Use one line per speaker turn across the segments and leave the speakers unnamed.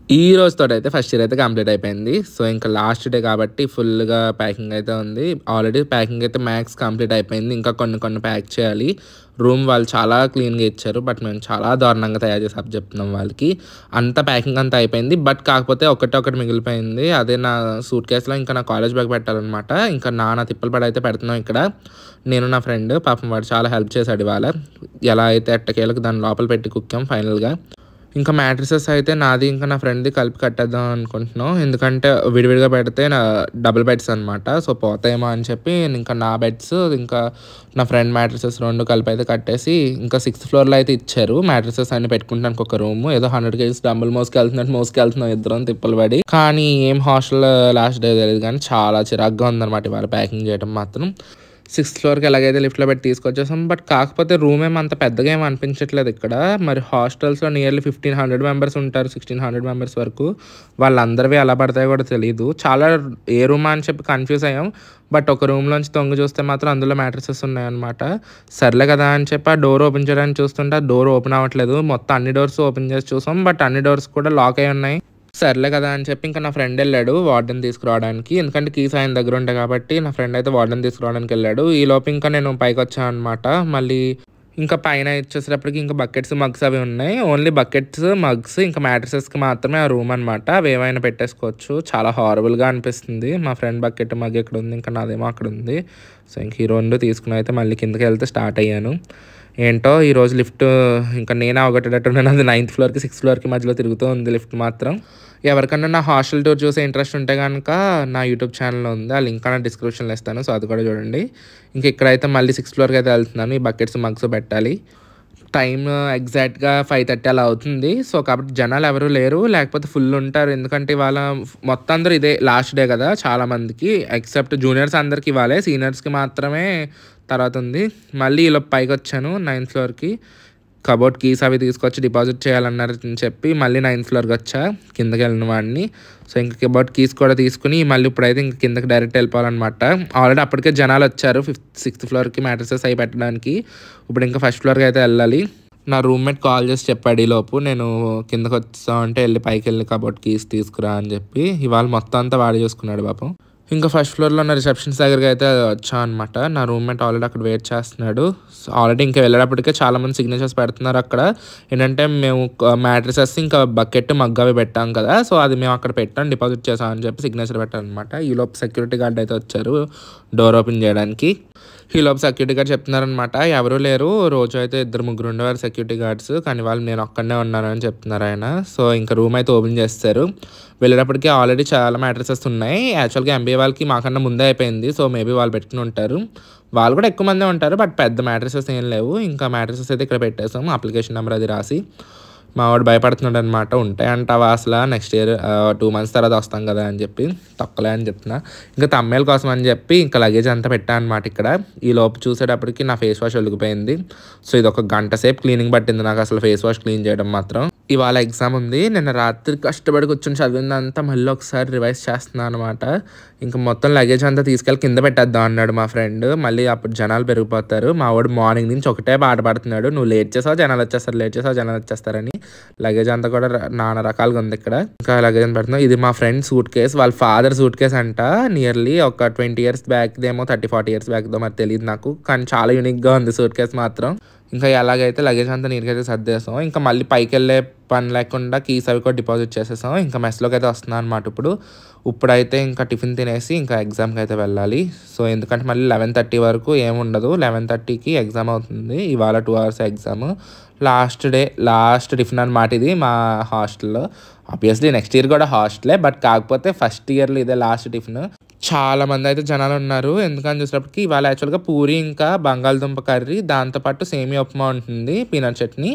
ఈ రోజుతోటైతే first year అయితే complete అయిపోయింది. సో, ఇంకా లాస్ట్ డే కాబట్టి ఫుల్‌గా ప్యాకింగ్ అయితే ఉంది. ఆల్రెడీ ప్యాకింగ్ అయితే మ్యాక్స్ కంప్లీట్ అయిపోయింది. ఇంకా కొన్ని కొన్ని ప్యాక్ చేయాలి. రూమ్ వాళ్ళు చాలా క్లీన్‌గా ఇచ్చారు. బట్ మేము చాలా దారుణంగా తయారు చేసి అప్పజెప్తున్నాం వాళ్ళకి. అంతా ప్యాకింగ్ అంతా అయిపోయింది. బట్ కాకపోతే ఒకటి మిగిలిపోయింది. అదే నా సూట్ కేస్‌లో ఇంకా నా కాలేజ్ బ్యాగ్ పెట్టాలనమాట. ఇంకా నానా తిప్పలు పడి అయితే పెడుతున్నాం ఇక్కడ. నేను నా ఫ్రెండ్ పాపం వాడు చాలా హెల్ప్ చేశాడు ఇవాళ. ఎలా అయితే ఎట్టకేలకు దాన్ని లోపల పెట్టి కుక్కాం ఫైనల్‌గా. ఇంకా మ్యాట్రిసెస్ అయితే నాది ఇంకా నా ఫ్రెండ్‌ది కలిపి కట్టేద్దాం అనుకుంటున్నాం. ఎందుకంటే విడివిడిగా పెడితే డబుల్ బెడ్స్ అనమాట. సో, పోతాయేమో అని చెప్పి ఇంకా నా బెడ్స్ ఇంకా నా ఫ్రెండ్ మ్యాట్రిసెస్ 2 కలిపి అయితే కట్టేసి ఇంకా 6th ఫ్లోర్‌లో అయితే ఇచ్చారు. మ్యాట్రిసెస్ అన్ని పెట్టుకుంటానికి ఒక రూము. ఏదో 100 కేజీస్ డంబుల్ మోసుకెళ్తున్నాం ఇద్దరం తిప్పలు పడి. కానీ ఏం హాస్టల్ లాస్ట్ డే తెలీదు కానీ చాలా చిరాకుగా ఉందనమాట ఇవాళ ప్యాకింగ్ చేయడం మాత్రం. 6th ఫ్లోర్‌కి ఎలాగైతే లిఫ్ట్‌లో పెట్టి తీసుకొచ్చేసాం. బట్ కాకపోతే రూమ్ అంత పెద్దగా ఏమి అనిపించట్లేదు ఇక్కడ. మరి హాస్టల్స్‌లో నియర్లీ 1500 మెంబర్స్ ఉంటారు. 1600 మెంబర్స్ వరకు. వాళ్ళందరివి ఎలా పడతాయో కూడా తెలీదు. చాలా ఏ రూమా అని చెప్పి కన్‌ఫ్యూజ్ అయ్యాం. బట్ ఒక రూమ్‌లోంచి తొంగి చూస్తే మాత్రం అందులో మ్యాట్రిసెస్ ఉన్నాయన్నమాట. సర్లే కదా అని చెప్పి ఆ డోర్ ఓపెన్ చేయడానికి చూస్తుంటే ఆ డోర్ ఓపెన్ అవ్వట్లేదు. మొత్తం అన్ని డోర్స్ ఓపెన్ చేసి చూసాం. బట్ అన్ని డోర్స్ కూడా లాక్ అయ్యి ఉన్నాయి. సర్లే కదా అని చెప్పి ఇంకా నా ఫ్రెండ్ వెళ్ళాడు వార్డెన్ తీసుకురావడానికి. ఎందుకంటే కీస్ ఆయన దగ్గర ఉంటాయి కాబట్టి నా ఫ్రెండ్ అయితే వార్డెన్ తీసుకురావడానికి వెళ్ళాడు. ఈలోపు ఇంకా నేను పైకి వచ్చాను అనమాట. మళ్ళీ ఇంకా పైన వచ్చేసేటప్పటికి ఇంకా బకెట్స్ మగ్స్ అవి ఉన్నాయి. ఓన్లీ బకెట్స్ మగ్స్ ఇంకా మ్యాట్రిసెస్కి మాత్రమే ఆ రూమ్ అనమాట. అవి ఏమైనా పెట్టేసుకోవచ్చు. చాలా హారబుల్గా అనిపిస్తుంది. మా ఫ్రెండ్ బకెట్ మగ్ ఎక్కడ ఉంది, ఇంకా నాదేమో అక్కడ ఉంది. సో ఇంక ఈ 2 తీసుకుని అయితే మళ్ళీ కిందకి వెళ్తే స్టార్ట్ అయ్యాను. ఏంటో ఈరోజు లిఫ్ట్ ఇంకా నేనే అవగొట్టేటట్టున్నాను. అది 9th ఫ్లోర్‌కి 6th ఫ్లోర్‌కి మధ్యలో తిరుగుతూ ఉంది లిఫ్ట్ మాత్రం. ఎవరికన్నా నా హాస్టల్ టూర్ చూసే ఇంట్రెస్ట్ ఉంటే కనుక నా యూట్యూబ్ ఛానల్లో ఉంది. ఆ లింక్ నా డిస్క్రిప్షన్లో ఇస్తాను. సో అది కూడా చూడండి. ఇంక ఇక్కడైతే మళ్ళీ 6th ఫ్లోర్‌కి అయితే వెళ్తున్నాను. ఈ బకెట్స్ మగ్స్ పెట్టాలి. టైం ఎగ్జాక్ట్‌గా 5:30 అలా అవుతుంది. సో కాబట్టి జనాలు ఎవరు లేరు. లేకపోతే ఫుల్ ఉంటారు. ఎందుకంటే ఇవాళ మొత్తం అందరూ ఇదే లాస్ట్ డే కదా చాలామందికి. ఎక్సెప్ట్ జూనియర్స్ అందరికి ఇవ్వాలే. సీనియర్స్‌కి మాత్రమే తర్వాత ఉంది. మళ్ళీ ఈలోపు పైకి వచ్చాను 9th ఫ్లోర్‌కి. కబోర్డ్ కీస్ అవి తీసుకొచ్చి డిపాజిట్ చేయాలన్నారు అని చెప్పి మళ్ళీ 9th ఫ్లోర్‌కి వచ్చా కిందకి వెళ్ళిన వాడిని. సో ఇంక కబోర్డ్ కీస్ కూడా తీసుకుని మళ్ళీ ఇప్పుడైతే ఇంక కిందకి డైరెక్ట్ వెళ్ళిపోవాలన్నమాట. ఆల్రెడీ అప్పటికే జనాలు వచ్చారు 6th ఫ్లోర్‌కి మ్యాట్రిసెస్ అవి పెట్టడానికి. ఇప్పుడు ఇంకా ఫస్ట్ ఫ్లోర్‌కి అయితే వెళ్ళాలి. నా రూమ్మేట్ కాల్ చేసి చెప్పాడు ఈలోపు నేను కిందకి వచ్చా అంటే వెళ్ళి పైకి వెళ్ళి కబోర్డ్ కీస్ తీసుకురా అని చెప్పి. ఇవాళ మొత్తం అంతా వాడి చూసుకున్నాడు పాపం. ఇంకా ఫస్ట్ ఫ్లోర్‌లో ఉన్న రిసెప్షన్స్ దగ్గరికి అయితే వచ్చాను అనమాట. నా రూమ్మేట్ ఆల్రెడీ అక్కడ వెయిట్ చేస్తున్నాడు. ఆల్రెడీ ఇంకా వెళ్ళేటప్పటికే చాలామంది సిగ్నేచర్స్ పెడుతున్నారు అక్కడ. ఏంటంటే మేము మ్యాట్రిసెస్ ఇంకా బకెట్ మగ్ అవి పెట్టాం కదా. సో అది మేము అక్కడ పెట్టాం డిపాజిట్ చేసాం అని చెప్పి సిగ్నేచర్ పెట్టాలన్నమాట. ఈలోపు సెక్యూరిటీ గార్డ్ అయితే వచ్చారు డోర్ ఓపెన్ చేయడానికి. ఈలోపు సెక్యూరిటీ గార్డ్ చెప్తున్నారనమాట ఎవరూ లేరు. రోజు అయితే 2-3 ఉండేవారు సెక్యూరిటీ గార్డ్స్. కానీ వాళ్ళు నేను ఒక్కడనే ఉన్నాను అని చెప్తున్నారు ఆయన. సో ఇంకా రూమ్ అయితే ఓపెన్ చేస్తారు. వెళ్ళేటప్పటికి ఆల్రెడీ చాలా మ్యాట్రిసెస్ ఉన్నాయి. యాక్చువల్గా ఎంబీఏ వాళ్ళకి మాకన్నా ముందే అయిపోయింది. సో మేబీ వాళ్ళు పెట్టుకుని ఉంటారు. వాళ్ళు కూడా ఎక్కువ మందే ఉంటారు. బట్ పెద్ద మ్యాట్రిసెస్ ఏం లేవు. ఇంకా మ్యాట్రిసెస్ అయితే ఇక్కడ పెట్టేసాము అప్లికేషన్ నెంబర్ అది రాసి. మా వాడు భయపడుతున్నాడు అనమాట. ఉంటాయంటావా అసలు నెక్స్ట్ ఇయర్ 2 months తర్వాత వస్తాం కదా అని చెప్పి. తక్కువలే అని చెప్తున్నా. ఇంకా తమ్మేల కోసం అని చెప్పి ఇంకా లగేజ్ అంతా పెట్టాను అనమాట ఇక్కడ. ఈ లోపు చూసేటప్పటికి నా ఫేస్ వాష్ ఒలిగిపోయింది. సో ఇది ఒక గంట సేపు క్లీనింగ్ పట్టింది నాకు అసలు ఫేస్ వాష్ క్లీన్ చేయడం మాత్రం. ఇవాళ ఎగ్జామ్ ఉంది. నిన్న రాత్రి కష్టపడి కూర్చొని చదివిందంతా మళ్ళీ ఒకసారి రివైజ్ చేస్తున్నాను అనమాట. ఇంకా మొత్తం లగేజ్ అంతా తీసుకెళ్ళి కింద పెట్టేద్దాం అన్నాడు మా ఫ్రెండ్. మళ్ళీ అప్పుడు జనాలు పెరిగిపోతారు. మా వాడు మార్నింగ్ నుంచి ఒకటే బాధ పడుతున్నాడు. నువ్వు లేట్ చేసావు జనాలు వచ్చేస్తారని. లగేజ్ అంతా కూడా నానా రకాలుగా ఉంది ఇక్కడ. ఇంకా లగేజ్ అంతా పెడుతున్నాం. ఇది మా ఫ్రెండ్ సూట్ కేస్, వాళ్ళ ఫాదర్ సూట్ కేస్ అంట. నియర్లీ ఒక 20 years బ్యాక్దేమో 30-40 years బ్యాక్దో మరి తెలియదు నాకు. కానీ చాలా యూనిక్గా ఉంది సూట్ కేస్ మాత్రం. ఇంకా ఎలాగైతే లగేజ్ అంతా నీట్గా అయితే సర్దేసాం. ఇంకా మళ్ళీ పైకి వెళ్ళే పని లేకుండా కీస్ అవి కూడా డిపాజిట్ చేసేసాం. ఇంకా మెస్లోకి అయితే వస్తున్నాను అనమాట ఇప్పుడైతే ఇంకా టిఫిన్ తినేసి ఇంకా ఎగ్జామ్కి అయితే వెళ్ళాలి. సో ఎందుకంటే మళ్ళీ 11:30 వరకు ఏముండదు. 11:30కి ఎగ్జామ్ అవుతుంది. ఇవాళ 2 hours ఎగ్జామ్. లాస్ట్ టిఫిన్ అనమాట ఇది మా హాస్టల్లో. ఆబ్వియస్లీ నెక్స్ట్ ఇయర్ కూడా హాస్టలే. బట్ కాకపోతే ఫస్ట్ ఇయర్లో ఇదే లాస్ట్ టిఫిన్. చాలా మంది అయితే జనాలు ఉన్నారు. ఎందుకని చూసేటప్పటికి ఇవాళ యాక్చువల్గా పూరి ఇంకా బంగాళదుంప కర్రీ దాంతోపాటు సేమియా ఉప్మా ఉంటుంది పీనట్ చట్నీ.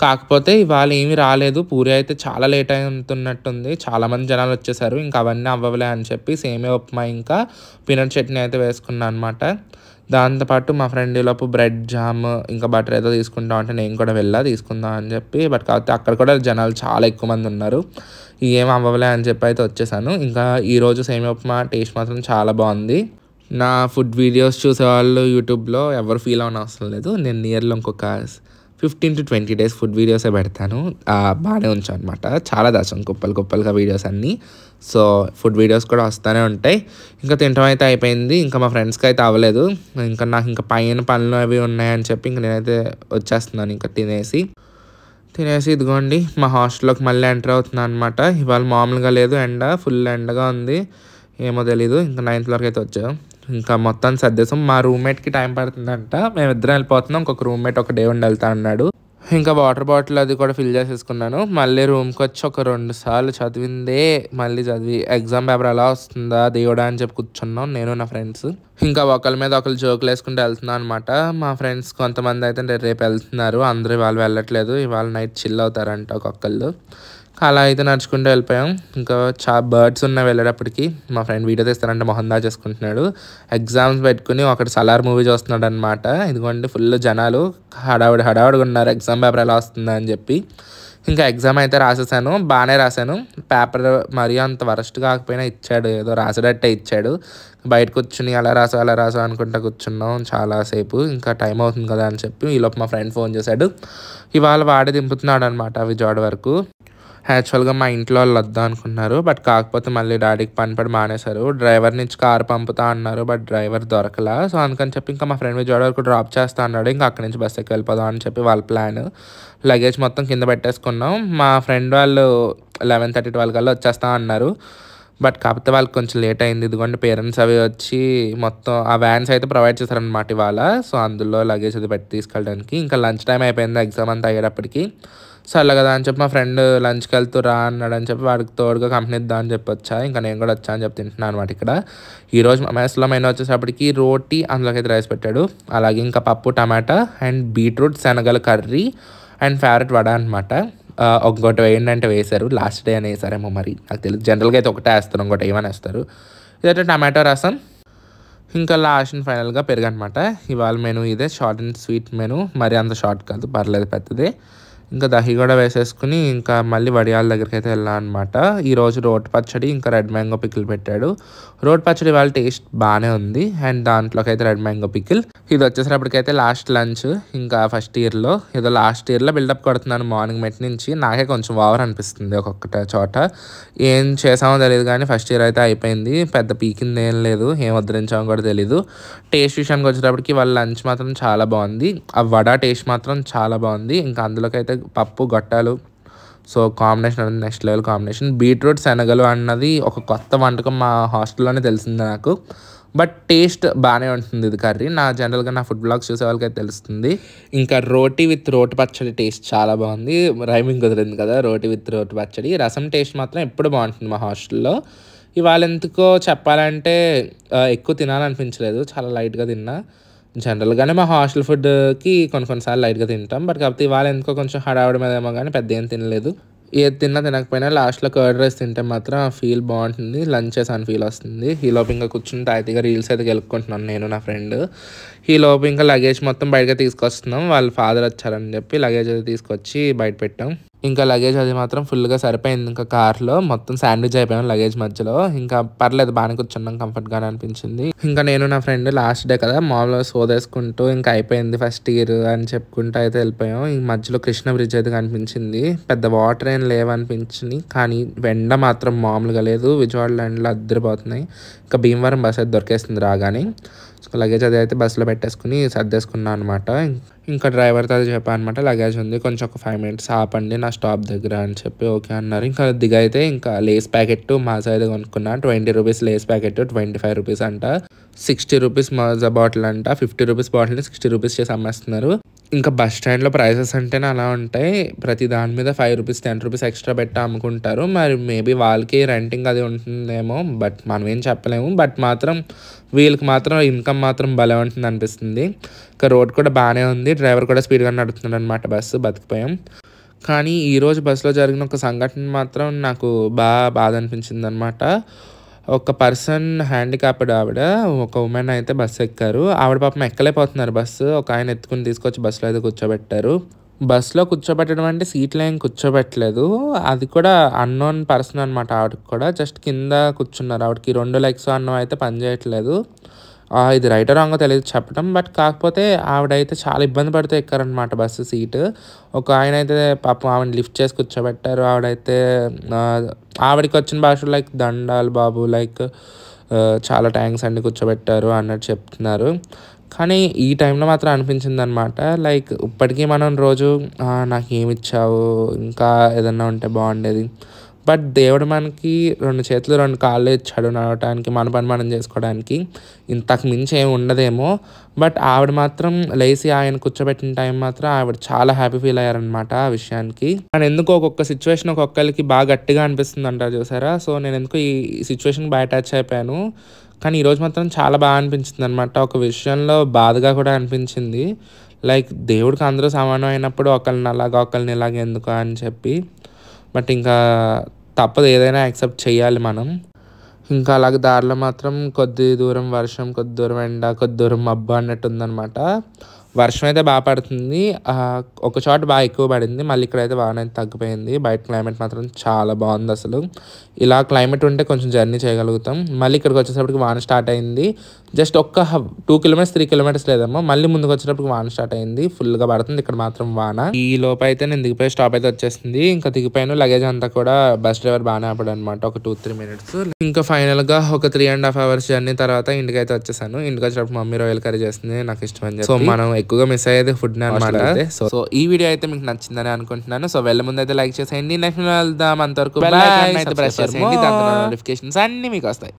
కాకపోతే ఇవాళ ఏమీ రాలేదు. పూరి అయితే చాలా లేట్ అవుతున్నట్టుంది. చాలామంది జనాలు వచ్చేసారు. ఇంకా అవన్నీ అవ్వలే అని చెప్పి సేమియా ఉప్మా ఇంకా పీనట్ చట్నీ అయితే వేసుకున్నాను అనమాట. దాంతోపాటు మా ఫ్రెండ్ ఈలోపు బ్రెడ్ జామ్ ఇంకా బటర్ ఏదో తీసుకుంటాం అంటే నేను కూడా తీసుకుందాం అని చెప్పి. బట్ కాకపోతే అక్కడ కూడా జనాలు చాలా ఎక్కువ మంది ఉన్నారు. ఏం అవ్వలే అని చెప్పి అయితే వచ్చేసాను. ఇంకా ఈరోజు సేమియా ఉప్మా టేస్ట్ మాత్రం చాలా బాగుంది. నా ఫుడ్ వీడియోస్ చూసేవాళ్ళు యూట్యూబ్లో ఎవరు ఫీల్ అవ్వని అవసరం లేదు. నేను నియర్లో ఇంకొక 15 to 20 డేస్ ఫుడ్ వీడియోసే పెడతాను. బాగానే ఉంచాను అనమాట. చాలా దాచాను కుప్పలుగా వీడియోస్ అన్నీ. సో ఫుడ్ వీడియోస్ కూడా వస్తూనే ఉంటాయి. ఇంకా తినడం అయితే అయిపోయింది. ఇంకా మా ఫ్రెండ్స్కి అయితే అవ్వలేదు. ఇంకా నాకు ఇంకా పైన పనులు అవి ఉన్నాయని చెప్పి ఇంక నేనైతే వచ్చేస్తున్నాను ఇంకా తినేసి ఇదిగోండి మా హాస్టల్లోకి మళ్ళీ ఎంటర్ అవుతున్నాను అనమాట. ఇవాళ మామూలుగా లేదు, ఫుల్ ఎండగా ఉంది. ఏమో తెలీదు. ఇంకా 9th ఫ్లోర్కి అయితే వచ్చాం. ఇంకా మొత్తం సర్దేశం. మా రూమ్మేట్కి టైం పడుతుందంట. మేమిద్దరం వెళ్ళిపోతున్నాం. ఇంకొక రూమ్మేట్ ఒక డే ఉండి వెళ్తా అన్నాడు. ఇంకా వాటర్ బాటిల్ అది కూడా ఫిల్ చేసేసుకున్నాను. మళ్ళీ రూమ్కి వచ్చి ఒక 2 సార్లు చదివిందే మళ్ళీ చదివి ఎగ్జామ్ పేపర్ ఎలా వస్తుందా దేవుడా అని చెప్పి కూర్చున్నాం నేను నా ఫ్రెండ్స్. ఇంకా ఒకరి మీద ఒకరు జోకులు వేసుకుంటూ వెళ్తున్నాం అనమాట. మా ఫ్రెండ్స్ కొంతమంది అయితే రేపు వెళ్తున్నారు. అందరూ ఇవాళ వెళ్ళట్లేదు. ఇవాళ నైట్ చిల్ అవుతారంట ఒక్కొక్కళ్ళు. అలా అయితే నడుచుకుంటూ వెళ్ళిపోయాం. ఇంకా బర్డ్స్ ఉన్నాయి వెళ్ళేటప్పటికి. మా ఫ్రెండ్ వీడియో తీస్తానంటే మొహం చేసుకుంటున్నాడు. ఎగ్జామ్స్ పెట్టుకుని ఒకటి సలార్ మూవీ చూస్తున్నాడు అనమాట. ఇదిగోండి ఫుల్ జనాలు హడావుడిగా ఉన్నారు ఎగ్జామ్ పేపర్ ఎలా వస్తుందా అని చెప్పి. ఇంకా ఎగ్జామ్ అయితే రాసేసాను. బాగానే రాశాను. పేపర్ మరీ అంత వరస్ట్ కాకపోయినా ఇచ్చాడు, ఏదో రాసేటట్టే ఇచ్చాడు. బయట కూర్చుని అలా రాసా అనుకుంటా కూర్చున్నాం చాలాసేపు. ఇంకా టైం అవుతుంది కదా అని చెప్పి ఈలోపు మా ఫ్రెండ్ ఫోన్ చేశాడు. ఇవాళ వాడే దింపుతున్నాడు అనమాట విజయవాడ వరకు. యాక్చువల్గా మా ఇంట్లో వాళ్ళు వద్దాం అనుకున్నారు. బట్ కాకపోతే మళ్ళీ డాడీకి పని పడి మానేశారు. డ్రైవర్ నుంచి కారు పంపుతా అన్నారు. But driver దొరకలా. సో అందుకని చెప్పి ఇంకా మా ఫ్రెండ్ విజయవాడ వరకు డ్రాప్ చేస్తా అన్నాడు. ఇంకా అక్కడి నుంచి బస్ ఎక్కి వెళ్ళిపోదాం అని చెప్పి వాళ్ళ ప్లాన్. లగేజ్ మొత్తం కింద పెట్టేసుకున్నాం. మా ఫ్రెండ్ వాళ్ళు 11:30, 12 కల్లా వచ్చేస్తా అన్నారు. బట్ కాకపోతే వాళ్ళకి కొంచెం లేట్ అయింది. ఇదిగోండి పేరెంట్స్ అవి వచ్చి మొత్తం ఆ వ్యాన్స్ అయితే ప్రొవైడ్ చేశారనమాట ఇవాళ. సో అందులో లగేజ్ అది పెట్టి తీసుకెళ్ళడానికి. ఇంకా లంచ్ టైం అయిపోయింది ఎగ్జామ్ అంతా అయ్యేటప్పటికి. సర్లే కదా అని చెప్పి మా ఫ్రెండ్ లంచ్కి వెళ్తూ రా అన్నాడు అని చెప్పి వాడికి తోడుగా కంపెనీ ఇద్దాం అని చెప్పి వచ్చా. ఇంకా నేను కూడా వచ్చా అని చెప్పి తింటున్నాను అనమాట ఇక్కడ. ఈరోజు మా మెస్లో మెనూ వచ్చేసప్పటికి రోటీ, అందులోకి అయితే రైస్ పెట్టాడు. అలాగే ఇంకా పప్పు, టమాటా అండ్ బీట్రూట్ శనగల కర్రీ అండ్ ఫేవరెట్ వడ అనమాట. ఇంకోటి ఏంటంటే వేశారు, లాస్ట్ డే అని వేసారేమో మరి నాకు తెలియదు. జనరల్గా అయితే ఒకటే వేస్తారు, ఇంకోటి ఏమని వేస్తారు. ఇదైతే టమాటో రసం, ఇంకా లాస్ట్ అండ్ ఫైనల్గా పెరుగు అనమాట. ఇవాళ మెనూ ఇదే, షార్ట్ అండ్ స్వీట్ మెనూ. మరి అంత షార్ట్ కాదు, పర్లేదు, పెద్దదే. ఇంకా దహి కూడా వేసేసుకుని ఇంకా మళ్ళీ వడియాల దగ్గరికి అయితే వెళ్ళాను అనమాట. ఈరోజు రోటి పచ్చడి ఇంకా రెడ్ మ్యాంగో పికిల్ పెట్టాడు. రోటి పచ్చడి వాళ్ళ టేస్ట్ బాగానే ఉంది. అండ్ దాంట్లోకి అయితే రెడ్ మ్యాంగో పికిల్. ఇది వచ్చేసరిప్పటికైతే లాస్ట్ లంచ్. ఇంకా ఫస్ట్ ఇయర్లో ఏదో లాస్ట్ ఇయర్లో బిల్డప్ కొడుతున్నాను మార్నింగ్ మెట్ నుంచి. నాకే కొంచెం ఓవర్ అనిపిస్తుంది ఒక్కొక్క చోట. ఏం చేసామో తెలియదు కానీ ఫస్ట్ ఇయర్ అయితే అయిపోయింది. పెద్ద పీకింది ఏం లేదు, ఏం వదిలించామో కూడా తెలీదు. టేస్ట్ విషయానికి వచ్చేటప్పటికి వాళ్ళ లంచ్ మాత్రం చాలా బాగుంది. ఆ వడ టేస్ట్ మాత్రం చాలా బాగుంది. ఇంకా అందులోకి అయితే పప్పు గొట్టాలు. సో కాంబినేషన్ అనేది నెక్స్ట్ లెవెల్ కాంబినేషన్. బీట్రూట్ శనగలు అన్నది ఒక కొత్త వంటకం మా హాస్టల్లోనే తెలిసింది నాకు. బట్ టేస్ట్ బాగానే ఉంటుంది ఇది కర్రీ. జనరల్గా నా ఫుడ్ బ్లాగ్స్ చూసే వాళ్ళకైతే తెలుస్తుంది. ఇంకా రోటీ విత్ రోటి పచ్చడి టేస్ట్ చాలా బాగుంది. రైమింగ్ కుదిరింది కదా, రోటీ విత్ రోటి పచ్చడి. రసం టేస్ట్ మాత్రం ఎప్పుడు బాగుంటుంది మా హాస్టల్లో. ఇవాళ ఎందుకో చెప్పాలంటే ఎక్కువ తినాలనిపించలేదు, చాలా లైట్గా తిన్నా. జనరల్గానే మా హాస్టల్ ఫుడ్కి కొన్నిసార్లు లైట్గా తింటాం. బట్ కాకపోతే ఇవాళ ఎందుకో కొంచెం హడావుడి మీద ఏమో కానీ పెద్ద ఏం తినలేదు. ఏది తినకపోయినా లాస్ట్లో కర్డ్ రైస్ తింటే మాత్రం ఫీల్ బాగుంటుంది. లంచ్ చేసాను ఫీల్ వస్తుంది. ఈ లోపు ఇంకా కూర్చుని తాయితీగా రీల్స్ అయితే గెలుపుకుంటున్నాను నేను నా ఫ్రెండ్. ఈ లోపు ఇంకా లగేజ్ మొత్తం బయటగా తీసుకొస్తున్నాం. వాళ్ళ ఫాదర్ వచ్చారని చెప్పి లగేజ్ అయితే తీసుకొచ్చి బయట పెట్టాం. ఇంకా లగేజ్ అది మాత్రం ఫుల్గా సరిపోయింది. ఇంకా కార్లో మొత్తం శాండ్విచ్ అయిపోయాం లగేజ్ మధ్యలో. ఇంకా పర్లేదు, బాగానే కూర్చున్నాం, కంఫర్ట్గానే అనిపించింది. ఇంకా నేను నా ఫ్రెండ్ లాస్ట్ డే కదా మామూలుగా సోదేసుకుంటూ ఇంకా అయిపోయింది ఫస్ట్ ఇయర్ అని చెప్పుకుంటూ అయితే వెళ్ళిపోయాం. ఈ మధ్యలో కృష్ణ బ్రిడ్జ్ అయితే కనిపించింది. పెద్ద వాటర్ ఏం లేవనిపించింది, కానీ ఎండ మాత్రం మామూలుగా లేదు. విజయవాడలో ఎండలు అద్దరిపోతున్నాయి. ఇంకా భీమవరం బస్ అయితే దొరికేస్తుంది రాగానే. సో లగేజ్ అది అయితే బస్సులో పెట్టేసుకుని సర్దేసుకున్నాను అనమాట. ఇంకా డ్రైవర్తో అది చెప్పాను అనమాట, లగేజ్ ఉంది, కొంచెం ఒక 5 minutes ఆపండి నా స్టాప్ దగ్గర అని చెప్పి ఓకే అన్నారు. ఇంకా దిగైతే ఇంకా లేస్ ప్యాకెట్ మాజా అయితే కొనుక్కున్నా. 20 రూపీస్ లేస్ ప్యాకెట్, 25 రూపీస్ అంట. 60 రూపీస్ మాజా బాటిల్ అంట. 50 రూపీస్ బాటిల్ని 60 రూపీస్ చేసి అమ్మేస్తున్నారు. ఇంకా బస్ స్టాండ్లో ప్రైసెస్ అంటేనే అలా ఉంటాయి. ప్రతి దాని మీద 5 రూపీస్ 10 రూపీస్ ఎక్స్ట్రా పెట్టి అమ్ముకుంటారు. మరి మేబీ వాళ్ళకి రెంటింగ్ అది ఉంటుందేమో, బట్ మనం ఏం చెప్పలేము. బట్ మాత్రం వీళ్ళకి మాత్రం ఇన్కమ్ మాత్రం భలే ఉంటుంది అనిపిస్తుంది. ఇంకా రోడ్ కూడా బాగానే ఉంది, డ్రైవర్ కూడా స్పీడ్గా నడుపుతున్నాడు అనమాట. బస్సు బతికిపోయాం. కానీ ఈరోజు బస్సులో జరిగిన ఒక సంఘటన మాత్రం నాకు బాధ అనిపించింది అనమాట. ఒక పర్సన్ హ్యాండిక్యాప్డ్ ఆవిడ, ఒక ఉమెన్ అయితే బస్సు ఎక్కారు. ఆవిడ పాపం ఎక్కలేకపోతున్నారు బస్సు. ఒక ఆయన ఎత్తుకుని తీసుకొచ్చి బస్సులో అయితే కూర్చోబెట్టారు. బస్సులో కూర్చోబెట్టడం అంటే సీట్లో ఏం కూర్చోబెట్టలేదు, అది కూడా అన్నోన్ పర్సన్ అనమాట. ఆవిడకి కూడా జస్ట్ కింద కూర్చున్నారు. ఆవిడకి 2 legs అన్నం అయితే పనిచేయట్లేదు. ఇది రైటో రాంగో తెలియదు చెప్పడం. బట్ కాకపోతే ఆవిడైతే చాలా ఇబ్బంది పడుతూ ఎక్కారనమాట బస్సు సీటు. ఒక ఆయన అయితే పాపం ఆవిడని లిఫ్ట్ చేసి కూర్చోబెట్టారు. ఆవిడైతే ఆవిడకి వచ్చిన భాషలో లైక్ దండాలు బాబు, లైక్ చాలా థ్యాంక్స్ అండి కూర్చోబెట్టారు అన్నట్టు చెప్తున్నారు. కానీ ఈ టైంలో మాత్రం అనిపించింది అనమాట, లైక్ ఇప్పటికీ మనం రోజు నాకు ఏమి ఇచ్చావు, ఇంకా ఏదన్నా ఉంటే బాగుండేది. బట్ దేవుడు మనకి 2 చేతులు 2 కాళ్ళు ఇచ్చాడు నడవటానికి, మన పని మనం చేసుకోవడానికి. ఇంతకు మించి ఏమి ఉండదేమో. బట్ ఆవిడ మాత్రం లేచి ఆయన కూర్చోబెట్టిన టైం మాత్రం ఆవిడ చాలా హ్యాపీ ఫీల్ అయ్యారనమాట ఆ విషయానికి. అండ్ ఎందుకు ఒక్కొక్క సిచ్యువేషన్ ఒక్కొక్కరికి బాగా గట్టిగా అనిపిస్తుంది అంటారు చూసారా. సో నేను ఎందుకు ఈ సిచ్యువేషన్కి బాగా అటాచ్ అయిపోయాను. కానీ ఈరోజు మాత్రం చాలా బాగా అనిపించింది అనమాట. ఒక విషయంలో బాధగా కూడా అనిపించింది. లైక్ దేవుడికి అందరూ సమానం అయినప్పుడు ఒకరిని అలాగా ఒకరిని ఇలాగ ఎందుకు అని చెప్పి. బట్ ఇంకా తప్పదు, ఏదైనా యాక్సెప్ట్ చేయాలి మనం. ఇంకా అలాగే దారిలో మాత్రం కొద్ది దూరం వర్షం, కొద్ది దూరం ఎండ, కొద్ది దూరం మబ్బు అన్నట్టు ఉందన్నమాట. వర్షం అయితే బాగా పడుతుంది. ఒక చోట బాగా ఎక్కువ పడింది, మళ్ళీ ఇక్కడైతే బాగానే తగ్గిపోయింది. బయట క్లైమేట్ మాత్రం చాలా బాగుంది అసలు. ఇలా క్లైమేట్ ఉంటే కొంచెం జర్నీ చేయగలుగుతాం. మళ్ళీ ఇక్కడికి వచ్చేటప్పటికి వాన స్టార్ట్ అయింది. జస్ట్ ఒక్క 2 కిలోమీటర్స్ 3 కిలోమీటర్స్ లేదమ్మా, మళ్ళీ ముందుకు వచ్చేటప్పటికి వాన స్టార్ట్ అయింది. ఫుల్గా పడుతుంది ఇక్కడ మాత్రం వాన. ఈ లోపు అయితే నేను దిగిపోయి స్టాప్ అయితే వచ్చేసింది. ఇంకా దిగిపోయాను, లగేజ్ అంతా కూడా బస్ డ్రైవర్ బాగానే ఆపాడు అనమాట ఒక 2-3 మినిట్స్. ఇంకా ఫైనల్గా ఒక 3.5 అవర్స్ జర్నీ తర్వాత ఇంటికి అయితే వచ్చేసాను. ఇంటికి వచ్చేటప్పుడు మమ్మీ రొయ్యల కర్రీ చేస్తుంది, నాకు ఇష్టం అని చెప్పి. సో మనం ఎక్కువగా మిస్ అయ్యేది ఫుడ్ అనమాట. సో ఈ వీడియో అయితే మీకు నచ్చిందని అనుకుంటున్నాను. సో వెళ్ళే ముందు అయితే లైక్ చేసేయండి. నెక్స్ట్ వెళ్దాం, అంతవరకు నోటిఫికేషన్స్ అన్ని మీకు వస్తాయి.